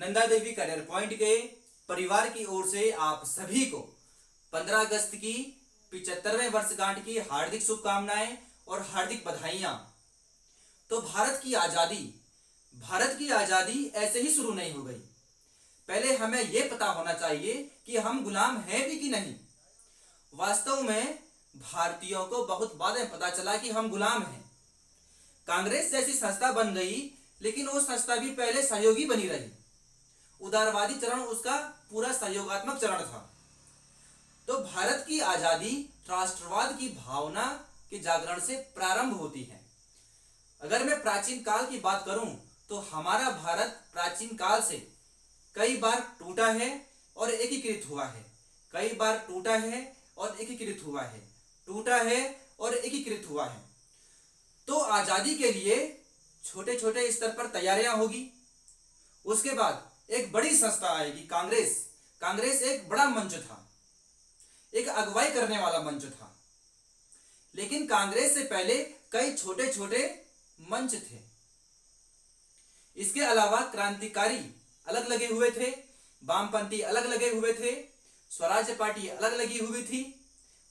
Nanda Devi career point के परिवार की ओर से आप सभी को 15 अगस्त की 75वें वर्षगांठ की हार्दिक शुभकामनाएं और हार्दिक बधाइयां। तो भारत की आजादी ऐसे ही शुरू नहीं हो गई। पहले हमें यह पता होना चाहिए कि हम गुलाम हैं भी कि नहीं। वास्तव में भारतीयों को बहुत बाद में पता चला कि हम गुलाम हैं। कांग्रेस जैसी संस्था बन गई, लेकिन वो संस्था भी पहले सहयोगी बनी रही। उदारवादी चरण उसका पूरा सहयोगात्मक चरण था। तो भारत की आजादी राष्ट्रवाद की भावना के जागरण से प्रारंभ होती है। अगर मैं प्राचीन काल की बात करूं तो हमारा भारत प्राचीन काल से कई बार टूटा है और एकीकृत हुआ है। कई बार टूटा है और एकीकृत हुआ है, टूटा है और एकीकृत हुआ है। तो आजादी के लिए छोटे छोटे स्तर पर तैयारियां होगी। उसके बाद एक बड़ी संस्था आएगी, कांग्रेस। कांग्रेस एक बड़ा मंच था, एक अगुवाई करने वाला मंच था। लेकिन कांग्रेस से पहले कई छोटे छोटे मंच थे। इसके अलावा क्रांतिकारी अलग लगे हुए थे, वामपंथी अलग लगे हुए थे, स्वराज्य पार्टी अलग लगी हुई थी,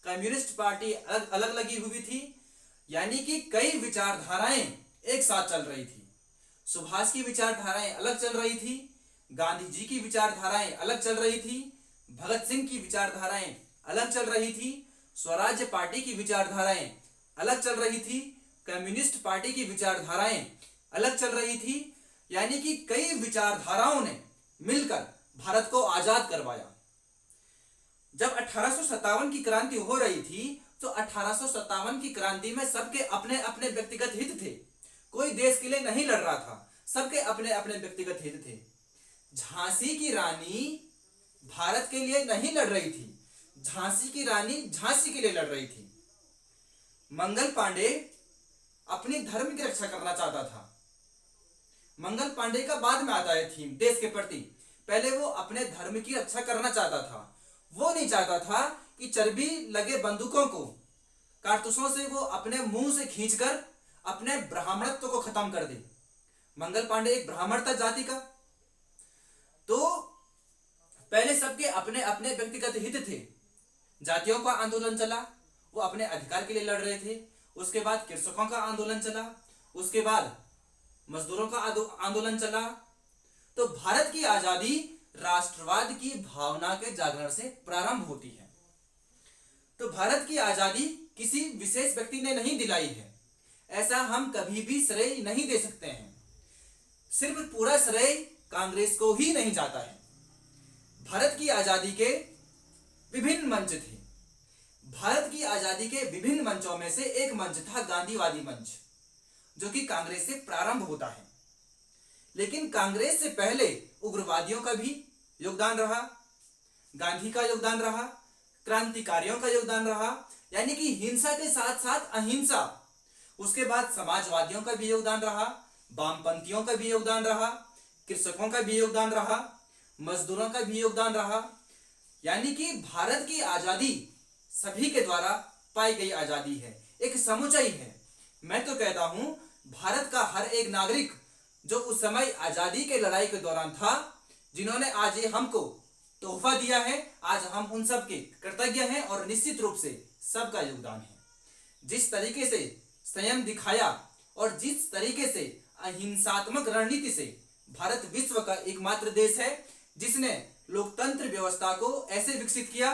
कम्युनिस्ट पार्टी अलग लगी हुई थी। यानी कि कई विचारधाराएं एक साथ चल रही थी। सुभाष की विचारधाराएं अलग चल रही थी, गांधी जी की विचारधाराएं अलग चल रही थी, भगत सिंह की विचारधाराएं अलग चल रही थी, स्वराज्य पार्टी की विचारधाराएं अलग चल रही थी, कम्युनिस्ट पार्टी की विचारधाराएं अलग चल रही थी। यानी कि कई विचारधाराओं ने मिलकर भारत को आजाद करवाया। जब 1857 की क्रांति हो रही थी तो 1857 की क्रांति में सबके अपने अपने व्यक्तिगत हित थे। कोई देश के लिए नहीं लड़ रहा था, सबके अपने अपने व्यक्तिगत हित थे। झांसी की रानी भारत के लिए नहीं लड़ रही थी, झांसी की रानी झांसी के लिए लड़ रही थी। मंगल पांडे अपने धर्म की रक्षा करना चाहता था। मंगल पांडे का बाद में आता है थीम देश के प्रति। पहले वो अपने धर्म की रक्षा करना चाहता था। वो नहीं चाहता था कि चर्बी लगे बंदूकों को कारतूसों से वो अपने मुंह से खींचकर अपने ब्राह्मणत्व को खत्म कर दे। मंगल पांडे एक ब्राह्मण था जाति का। तो पहले सबके अपने अपने व्यक्तिगत हित थे। जातियों का आंदोलन चला, वो अपने अधिकार के लिए लड़ रहे थे। उसके बाद कृषकों का आंदोलन चला, उसके बाद मजदूरों का आंदोलन चला। तो भारत की आजादी राष्ट्रवाद की भावना के जागरण से प्रारंभ होती है। तो भारत की आजादी किसी विशेष व्यक्ति ने नहीं दिलाई है, ऐसा हम कभी भी श्रेय नहीं दे सकते हैं। सिर्फ पूरा श्रेय कांग्रेस को ही नहीं जाता है। भारत की आजादी के विभिन्न मंच थे। भारत की आजादी के विभिन्न मंचों में से एक मंच था गांधीवादी मंच, जो कि कांग्रेस से प्रारंभ होता है। लेकिन कांग्रेस से पहले उग्रवादियों का भी योगदान रहा, गांधी का योगदान रहा, क्रांतिकारियों का योगदान रहा। यानी कि हिंसा के साथ साथ अहिंसा। उसके बाद समाजवादियों का भी योगदान रहा, वामपंथियों का भी योगदान रहा, कृषकों का भी योगदान रहा, मजदूरों का भी योगदान रहा। यानी कि भारत की आजादी सभी के द्वारा पाई गई आजादी है, एक समुच्चय है। मैं तो कहता हूं भारत का हर एक नागरिक जो उस समय आजादी के लड़ाई के दौरान था, जिन्होंने आज ये हमको तोहफा दिया है, आज हम उन सब के कृतज्ञ हैं और निश्चित रूप से सबका योगदान है। जिस तरीके से संयम दिखाया और जिस तरीके से अहिंसात्मक रणनीति से भारत विश्व का एकमात्र देश है जिसने लोकतंत्र व्यवस्था को ऐसे विकसित किया